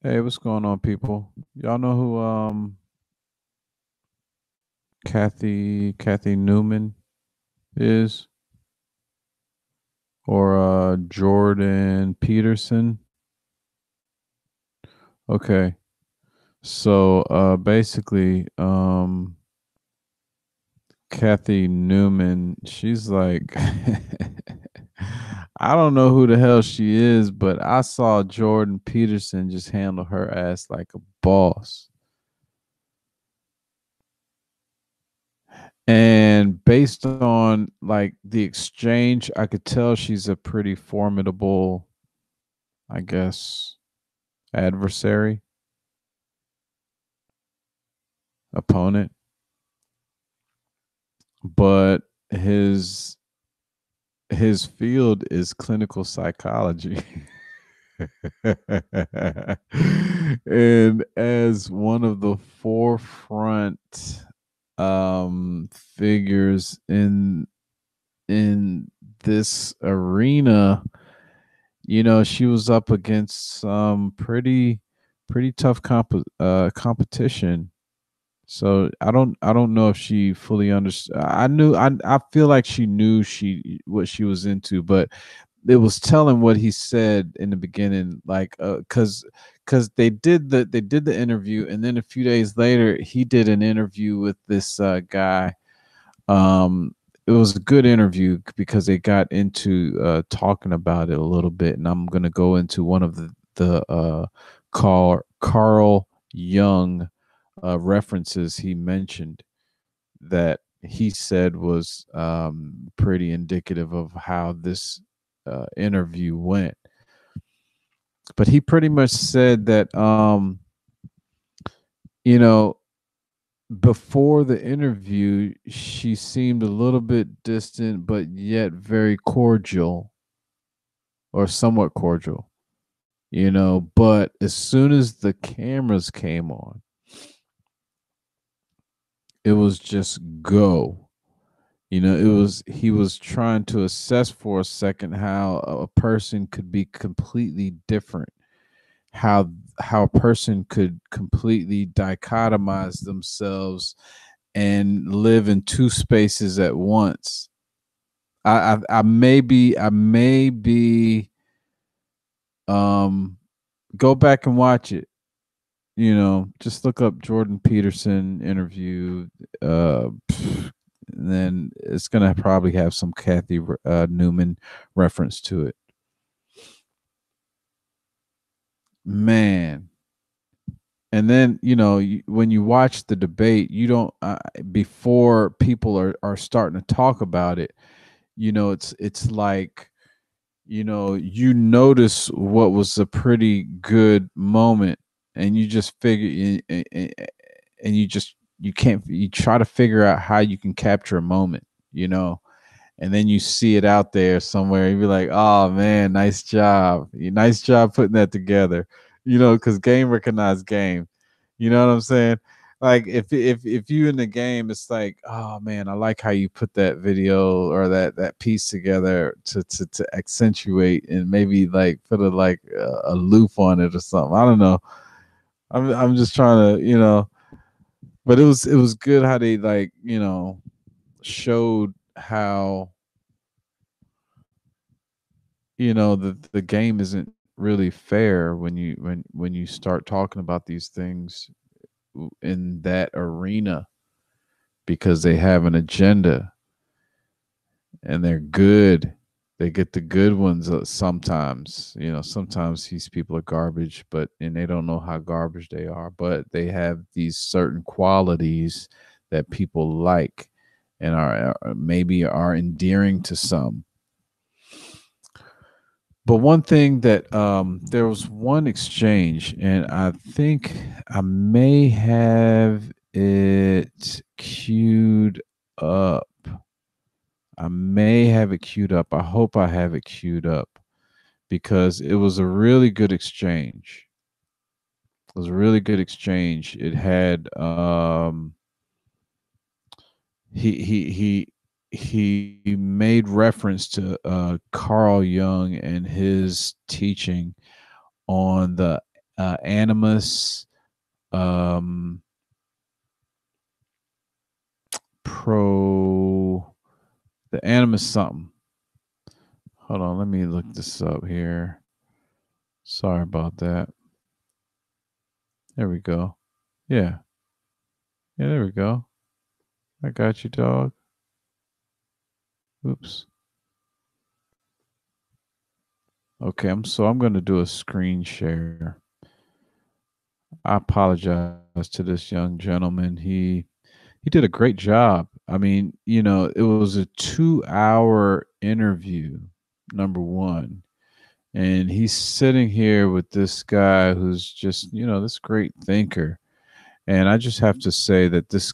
Hey, what's going on, people? Y'all know who Cathy Newman is, or Jordan Peterson? Okay, so basically, Cathy Newman, she's like, I don't know who the hell she is, but I saw Jordan Peterson just handle her ass like a boss. And based on like the exchange, I could tell she's a pretty formidable, I guess, adversary, opponent. But his field is clinical psychology. And as one of the forefront figures in this arena, she was up against some pretty tough competition. So I don't know if she fully understood. I feel like she knew she what she was into, but it was telling what he said in the beginning, like because they did the interview, and then a few days later he did an interview with this guy. It was a good interview because they got into talking about it a little bit, and I'm gonna go into one of the Carl Jung references he mentioned that he said was pretty indicative of how this interview went. But he pretty much said that, you know, before the interview, she seemed a little bit distant, but yet very cordial or somewhat cordial, But as soon as the cameras came on, it was just go. He was trying to assess for a second how a person could be completely different, how a person could completely dichotomize themselves and live in two spaces at once. I may be um go back and watch it. Just look up Jordan Peterson interview. And then it's gonna probably have some Cathy Newman reference to it. Man, and then when you watch the debate, you don't before people are starting to talk about it. It's like you notice what was a pretty good moment, and you just figure and you can't you try to figure out how you can capture a moment, you know and then you see it out there somewhere. You be like, oh man, nice job, nice job putting that together, because game recognize game. You know what I'm saying? Like if you in the game, it's like, oh man, I like how you put that video or that piece together to accentuate and maybe like put a loop on it or something. I don't know. I'm just trying to, but it was good how they like, showed how, the game isn't really fair when you start talking about these things in that arena, because they have an agenda and they're good. They get the good ones sometimes. Sometimes these people are garbage, and they don't know how garbage they are, but they have these certain qualities that people like and are maybe are endearing to some. But one thing that there was one exchange, and I think I may have it queued up. I may have it queued up. I hope I have it queued up because it was a really good exchange. It was a really good exchange. It had he made reference to Carl Jung and his teaching on the Animus, pro, the Animus something. Hold on, let me look this up here. Sorry about that. There we go. Yeah. Yeah, there we go. I got you, dog. Oops. Okay, I'm going to do a screen share. I apologize to this young gentleman. He did a great job. I mean, it was a 2-hour interview, number one. And he's sitting here with this guy who's just, this great thinker. And I just have to say that this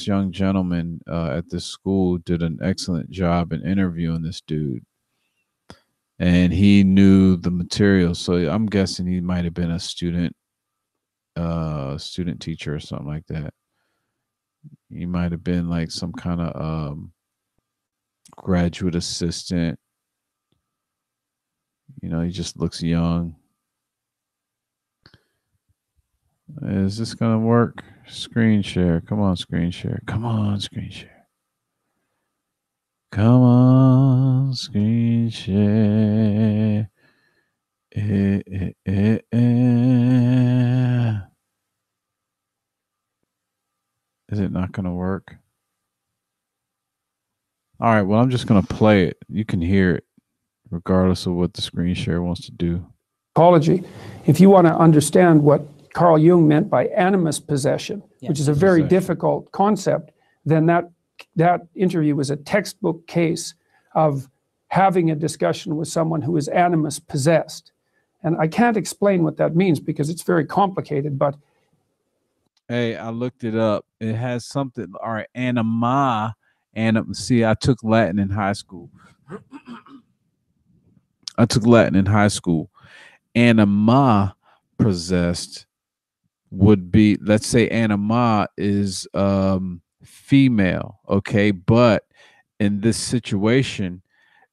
young gentleman at this school did an excellent job in interviewing this dude. And he knew the material. So I'm guessing he might have been a student teacher or something like that. He might have been like some kind of graduate assistant. He just looks young. Is this gonna work? Screen share. Come on, screen share. Come on, screen share. Come on, screen share. Is it not gonna work? All right, well, I'm just gonna play it. You can hear it, regardless of what the screen share wants to do. Psychology. If you want to understand what Carl Jung meant by animus possession, which is a very difficult concept, then that interview was a textbook case of having a discussion with someone who is animus possessed. And I can't explain what that means because it's very complicated, but hey, I looked it up. It has something. All right, anima. See, I took Latin in high school. Anima possessed would be, let's say anima is female, okay, but in this situation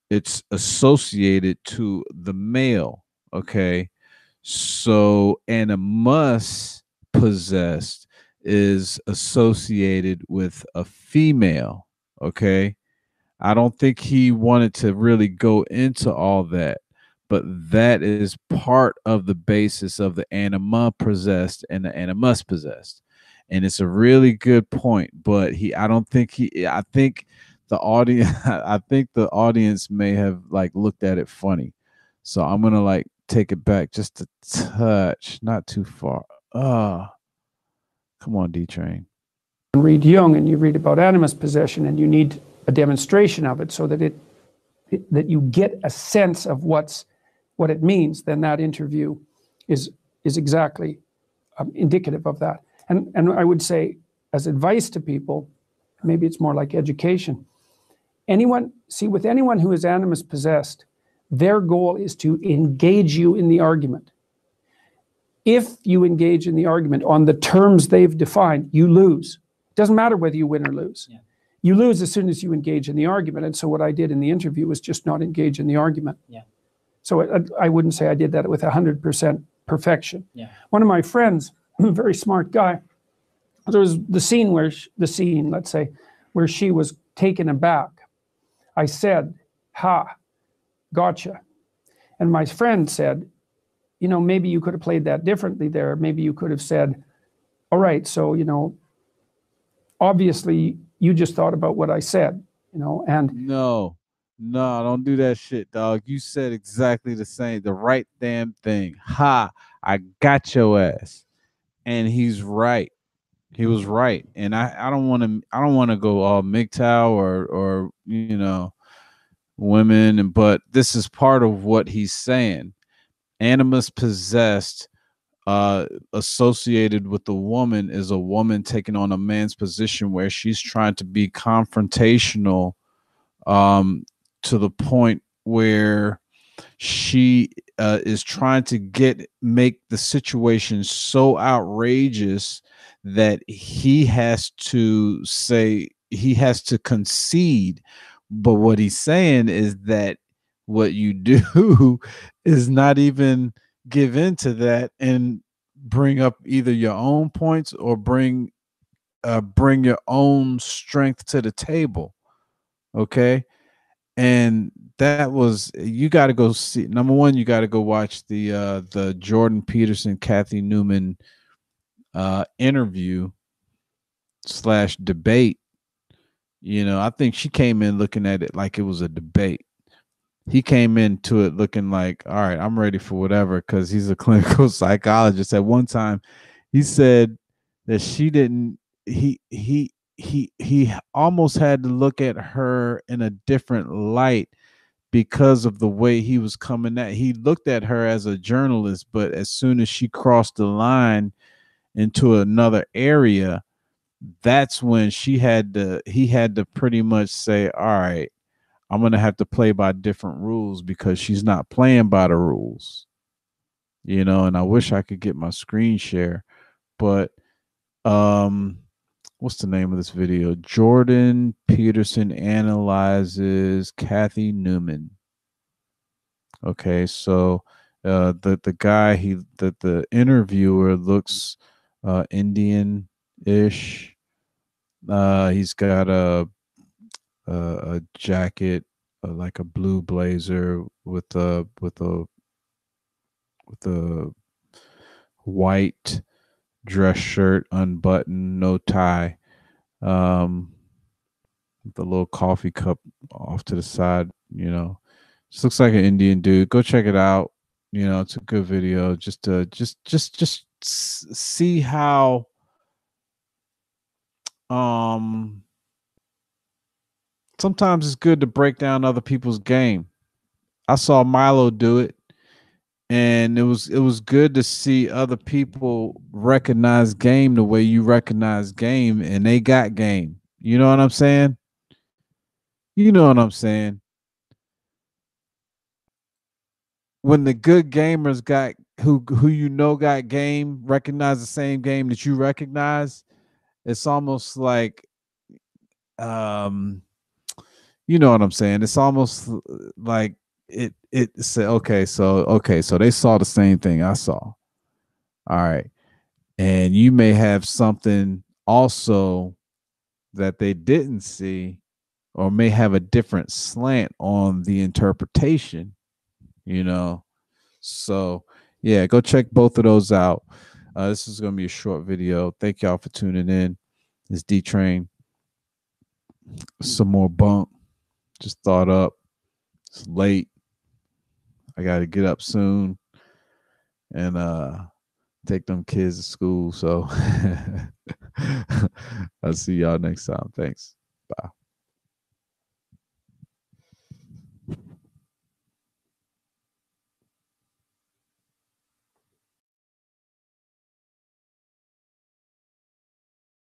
it's associated to the male, okay? So animus possessed is associated with a female, okay? I don't think he wanted to really go into all that, but that is part of the basis of the anima possessed and the animus possessed. And it's a really good point, but I think the audience I think the audience may have like looked at it funny. So I'm going to like take it back just a touch, not too far. Come on, D Train. Read Jung and you read about animus possession and you need a demonstration of it so that that you get a sense of what it means, then that interview is exactly indicative of that. And I would say, as advice to people, maybe it's more like education. With anyone who is animus possessed, their goal is to engage you in the argument. If you engage in the argument on the terms they've defined, you lose. It doesn't matter whether you win or lose. Yeah. You lose as soon as you engage in the argument. And so what I did in the interview was just not engage in the argument. Yeah. So I wouldn't say I did that with 100% perfection. Yeah. One of my friends, a very smart guy, there was the scene, let's say, where she was taken aback. I said, "Ha, gotcha." And my friend said, maybe you could have played that differently there. Maybe you could have said, all right, so, obviously you just thought about what I said, and no, don't do that shit, dog. You said exactly the right damn thing. Ha, I got your ass. And he's right. He was right. And I don't want to go all MGTOW or women, but this is part of what he's saying. Animus possessed associated with the woman is a woman taking on a man's position where she's trying to be confrontational to the point where she is trying to make the situation so outrageous that he has to concede. But what he's saying is that what you do is not even give in to that and bring up either your own points or bring your own strength to the table. Okay. And that was, you got to go see, number one, you got to go watch the Jordan Peterson Cathy Newman interview slash debate. I think she came in looking at it like it was a debate. He came into it looking like, all right, I'm ready for whatever, because he's a clinical psychologist. At one time, he said that she didn't. He almost had to look at her in a different light because of the way he was coming at. He looked at her as a journalist, but as soon as she crossed the line into another area, that's when he had to pretty much say, all right, I'm gonna have to play by different rules because she's not playing by the rules. And I wish I could get my screen share, but um what's the name of this video? Jordan Peterson analyzes Cathy Newman. Okay, so the guy, the interviewer looks Indian ish. He's got a jacket, like a blue blazer with a white dress shirt, unbuttoned, no tie, um, with a little coffee cup off to the side. Just looks like an Indian dude. Go check it out. It's a good video. Just to see how um sometimes it's good to break down other people's game. I saw Milo do it, and it was good to see other people recognize game the way you recognize game, and they got game. You know what I'm saying? You know what I'm saying? When the good gamers got who got game, recognize the same game that you recognize, it's almost like, um you know what I'm saying? It's almost like it said, okay, so they saw the same thing I saw. All right. And you may have something also that they didn't see, or may have a different slant on the interpretation, you know. So, yeah, go check both of those out. This is going to be a short video. Thank y'all for tuning in. It's D Train. Some more bunk. Just thought up. It's late. I got to get up soon and take them kids to school. So I'll see y'all next time. Thanks. Bye.